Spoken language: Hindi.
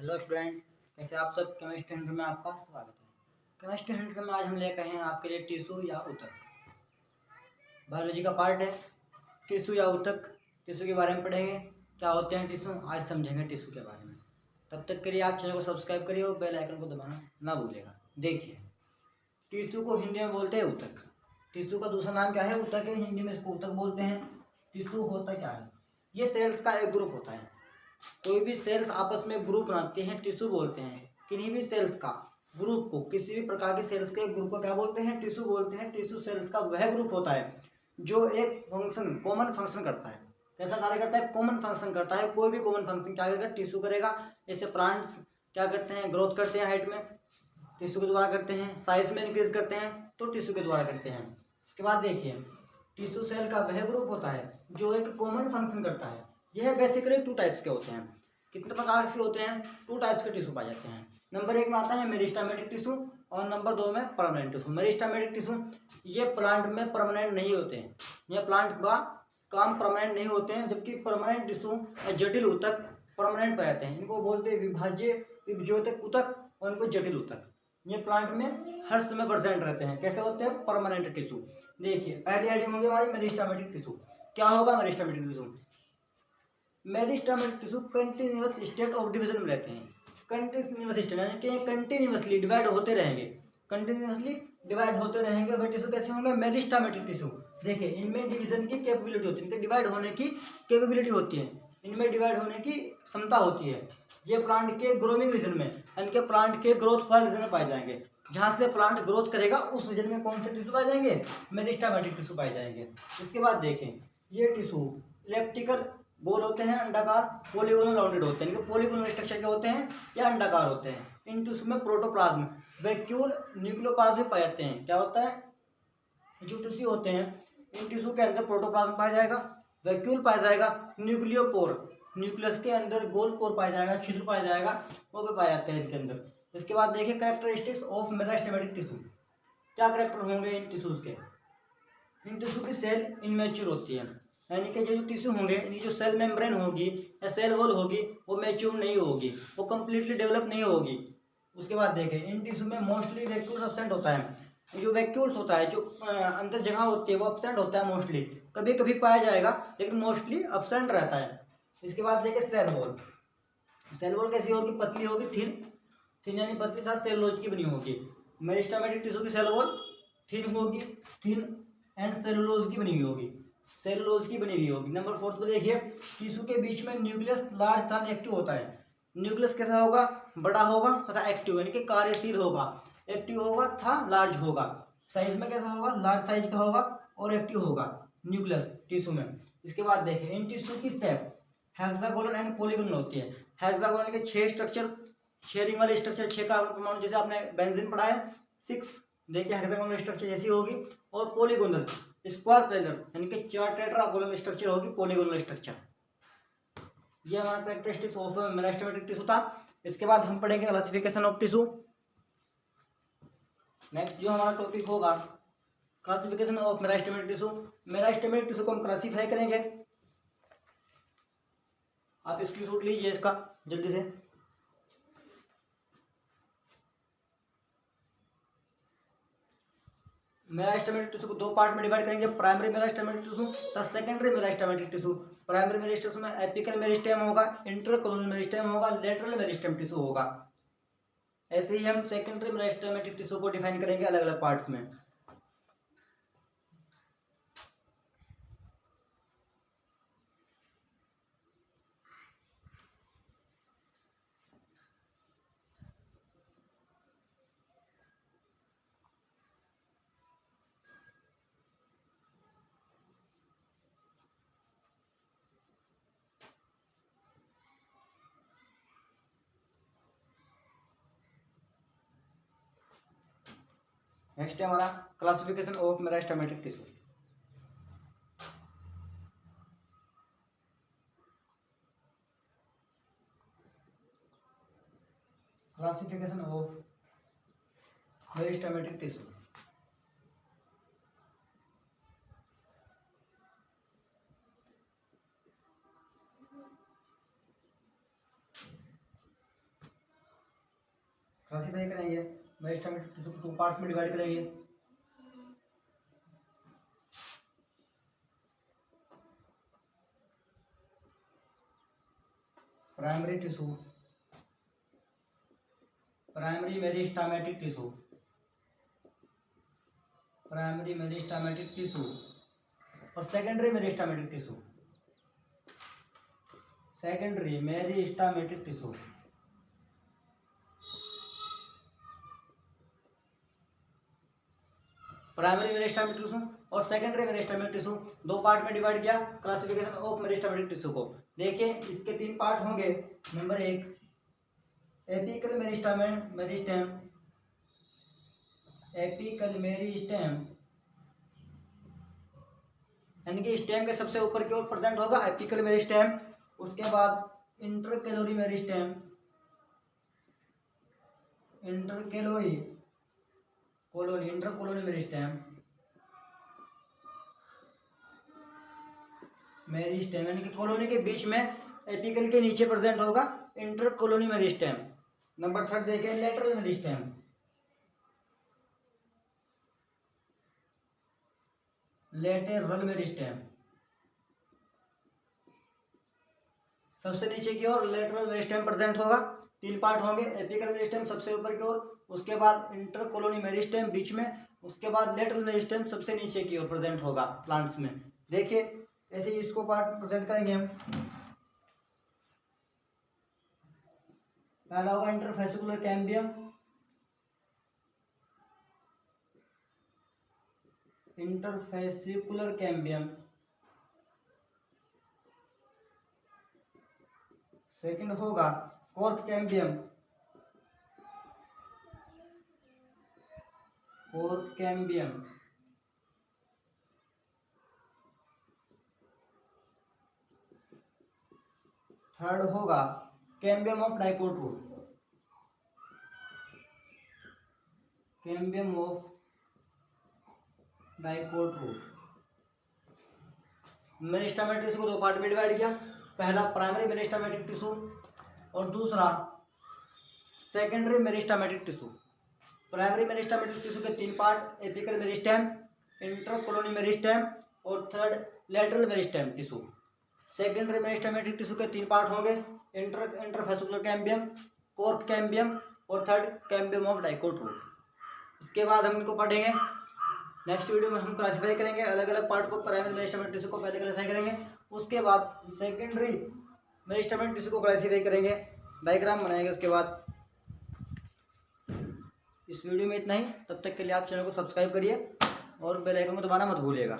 हेलो स्टूडेंट, कैसे आप सब। केमिस्ट्री हंड्रेड में आपका स्वागत है। केमिस्ट्री हंड्रेड में आज हम लेकर हैं आपके लिए टिश्यू या ऊतक। बायोलॉजी का पार्ट है टिश्यू या ऊतक। टिश्यू के बारे में पढ़ेंगे, क्या होते हैं टिश्यू, आज समझेंगे टिश्यू के बारे में। तब तक के लिए आप चैनल को सब्सक्राइब करिए और बेल आइकन को दबाना ना भूलिएगा। देखिए, टिश्यू को हिंदी में बोलते हैं ऊतक। टिश्यू का दूसरा नाम क्या है? ऊतक है। हिंदी में इसको ऊतक बोलते हैं। टिश्यू होता क्या है? ये सेल्स का एक ग्रुप होता है। कोई भी सेल्स आपस में ग्रुप बनाते हैं, टिश्यू बोलते हैं। किन्हीं भी सेल्स का ग्रुप को, किसी भी प्रकार के सेल्स के ग्रुप को क्या बोलते हैं? टिश्यू बोलते हैं। टिश्यू सेल्स का वह ग्रुप होता है जो एक फंक्शन, कॉमन फंक्शन करता है। कैसा कार्य करता है? कॉमन फंक्शन करता है। कोई भी कॉमन फंक्शन क्या करेगा? टिश्यू करेगा। जैसे प्लांट्स क्या करते हैं? ग्रोथ करते हैं हाइट में, टिश्यू के द्वारा करते हैं। साइज में इंक्रीज करते हैं तो टिश्यू के द्वारा करते हैं। उसके बाद देखिए, टिश्यू सेल का वह ग्रुप होता है जो एक कॉमन फंक्शन करता है। यह बेसिकली टू टाइप्स के होते हैं। कितने प्रकार के होते हैं? टू टाइप्स के टिश्यू पाए जाते हैं। नंबर 1 में आता है मेरिस्टेमेटिक टिश्यू और नंबर 2 में परमानेंट टिश्यू। मेरिस्टेमेटिक टिश्यू ये प्लांट में परमानेंट नहीं होते हैं, ये प्लांट का काम परमानेंट नहीं होते हैं, जबकि परमानेंट टिश्यू या जटिल ऊतक परमानेंट पाए जाते हैं। इनको बोलते हैं विभाज्य, विभज्योतक ऊतक और इनको जटिल ऊतक। ये प्लांट में हर समय प्रेजेंट रहते हैं। कैसे होते हैं? Permanent tissue. देखिए, पहली हेडिंग होगी हमारी मेरिस्टेमेटिक टिश्यू। क्या होगा meristematic tissue? Meristematic tissue continuous state of division में रहते हैं। कंटिन्यूअस स्टेट यानी कि कंटिन्यूअसली डिवाइड होते रहेंगे, कंटिन्यूअसली डिवाइड होते रहेंगे। वह टिश्यू कैसे होंगे? Meristematic tissue. देखिए, इनमें डिवीजन की कैपेबिलिटी होती है, इनके डिवाइड होने की कैपेबिलिटी होती है, इनमें डिवाइड होने की क्षमता होती है। ये प्लांट के ग्रोइंग रीजन में, इनके प्लांट के ग्रोथ वाले रीजन में पाए जाएंगे। जहाँ से प्लांट ग्रोथ करेगा उस रीजन में कौन से टिश्यू पाए जाएंगे? मेरिस्टेमेटिक टिश्यू पाए जाएंगे। इसके बाद देखें, ये टिश्यू इलेप्टिकल गोल होते हैं, अंडाकार, पॉलीगोनल राउंडेड होते हैं। इनके पॉलीगोनल स्ट्रक्चर के होते हैं या अंडाकार होते हैं। इन टिश्यू में प्रोटोप्लाज्म, वैक्यूल, न्यूक्लियोप्लाज्म पाए जाते हैं। क्या होता है? जो टिश्यू होते हैं, इन टिश्यू के अंदर प्रोटोप्लाज्म पाया जाएगा, वैक्यूल पाया जाएगा, न्यूक्लियोपोर, न्यूक्लियस के अंदर गोल पोर पाया जाएगा, छिद्र पाया जाएगा, वो भी पाए जाते हैं इनके अंदर। इसके बाद देखिए कैरेक्टरिस्टिक्स ऑफ मेरिस्टेमेटिक टिश्यू। क्या करेक्टर होंगे इन टिश्यूज के? इन टिश्यू की सेल इनमेच्योर होती है, यानी कि जो टिश्यू होंगे, इनकी जो सेल मेम्ब्रेन होगी या सेल वॉल होगी वो मैच्योर नहीं होगी, वो कंप्लीटली डेवलप नहीं होगी। उसके बाद देखें, इन टिश्यू में मोस्टली वैक्यूल्स एब्सेंट होता है। जो वैक्यूल्स होता है, जो अंदर जगह होती है, वो एब्सेंट होता है मोस्टली। कभी कभी पाया जाएगा लेकिन मोस्टली एब्सेंट रहता है। इसके बाद देखें सेल वॉल। सेल वॉल कैसी होगी? पतली होगी, थिन, थिन यानी पतली था, सेलुलोज की बनी होगी। मेरिस्टेमेटिक टिश्यू की सेल वॉल थिन होगी, थिन एंड सेलुलोज की बनी हुई होगी, सेलुलोज की बनी हुई होगी। नंबर 4 को देखिए, टिश्यू के बीच में न्यूक्लियस लार्ज तथा एक्टिव होता है। न्यूक्लियस कैसा होगा? बड़ा होगा तथा एक्टिव यानी कि कार्यशील होगा। एक्टिव होगा तथा लार्ज होगा। साइज में कैसा होगा? लार्ज साइज का होगा और एक्टिव होगा न्यूक्लियस टिश्यू में। इसके बाद देखिए, इन टिश्यू की शेप हेक्सागोनल एंड पॉलीगोनल होती है। हेक्सागोनल के 6 स्ट्रक्चर, 6 रिंग वाले स्ट्रक्चर, 6 कार्बन परमाणु, जैसे आपने बेंजीन पढ़ा है 6, देखिए हेक्सागोनल स्ट्रक्चर जैसी होगी। और पॉलीगोनल स्क्वायर प्लेनर यानी कि 4 टेट्रागोनल स्ट्रक्चर होगी, पॉलीगोनल स्ट्रक्चर। ये हमारा कैरेक्टरिस्टिक्स ऑफ मेरिस्टेमेटिक टिश्यू था। इसके बाद हम पढ़ेंगे क्लासिफिकेशन ऑफ टिश्यू। नेक्स्ट जो हमारा टॉपिक होगा classification of meristematic tissue. Meristematic tissue को हम क्लासिफाई करेंगे। आप स्क्रीनशॉट लीजिए इसका जल्दी से। मेरिस्टेमेटिक टिश्यू को 2 पार्ट में डिवाइड करेंगे, प्राइमरी मेरिस्टेमेटिक टिश्यू तथा secondary meristematic tissue. Primary meristem में एपिकल मेरिस्टेम होगा, इंटरकोलोनल मेरिस्टेम होगा, लेटरल मेरिस्टेम टिश्यू होगा। ऐसे ही हम सेकेंडरी मेरिस्टेमेटिक टिश्यू को डिफाइन करेंगे अलग अलग पार्ट्स में। नेक्स्ट है हमारा classification of meristematic tissue. Classification of meristematic tissue. Classify करेंगे, मेरिस्टेमेटिक टिश्यू को 2 पार्ट्स में डिवाइड करेंगे। Primary tissue, primary meristematic tissue, primary meristematic tissue और secondary meristematic tissue, secondary meristematic tissue. Primary meristematic tissue और सेकेंडरी मेरिस्टेमेटिक टिश्यू 2 पार्ट में डिवाइड किया क्लासिफिकेशन ऑफ मेरिस्टेमेटिक टिश्यू को। देखिए इसके 3 पार्ट होंगे। Number 1 apical meristem, apical meristem यानी कि स्टेम के सबसे ऊपर की ओर प्रेजेंट होगा एपिकल मेरिस्टेम। उसके बाद इंटरकैलोरी मेरिस्टेम, इंटरकैलोरी कॉलोनी, इंटरकॉलोनी मेरिस्टेम, मेरिस्टेम यानी कि कॉलोनी के बीच में एपिकल के नीचे प्रेजेंट होगा इंटरकॉलोनी मेरिस्टेम। नंबर 3 देखें लेटरल मेरिस्टेम, लेटरल मेरिस्टेम सबसे नीचे की ओर लेटरल मेरिस्टेम प्रेजेंट होगा। 3 पार्ट होंगे, एपिकल मेरिस्टेम सबसे ऊपर की ओर, उसके बाद इंटरकॉलोनी मेरिस्टेम बीच में, उसके बाद लेटरल मेरिस्टेम सबसे नीचे की ओर प्रेजेंट होगा प्लांट्स में। देखिए ऐसे ही इसको पार्ट प्रेजेंट करेंगे हम। पहला होगा interfascicular cambium, interfascicular cambium. Second होगा cork cambium, cork cambium. Third होगा cambium of dicot root, cambium of dicot root. Meristematic tissue को 2 पार्ट में डिवाइड किया, पहला प्राइमरी मेरिस्टेमेटिक टिश्यू और दूसरा secondary meristematic tissue. Primary meristematic tissue के 3 part apical meristem, intercalary meristem और third lateral meristem tissue. Secondary meristematic tissue के 3 पार्ट होंगे इंटरफेसिकुलर कैम्बियम, कॉर्क कैम्बियम और third cambium of dicot root. इसके बाद हम इनको पढ़ेंगे। नेक्स्ट वीडियो में हम क्लासीफाई करेंगे अलग अलग पार्ट को। प्राइमरी मेरिस्टेमेटिक टिश्यू को पहले क्लासीफाई करेंगे, उसके बाद सेकेंडरी मेरिस्टेमेटिक टिश्यू को क्लासीफाई करेंगे, डायग्राम बनाएंगे उसके बाद। इस वीडियो में इतना ही, तब तक के लिए आप चैनल को सब्सक्राइब करिए और बेल आइकन को दबाना मत भूलिएगा।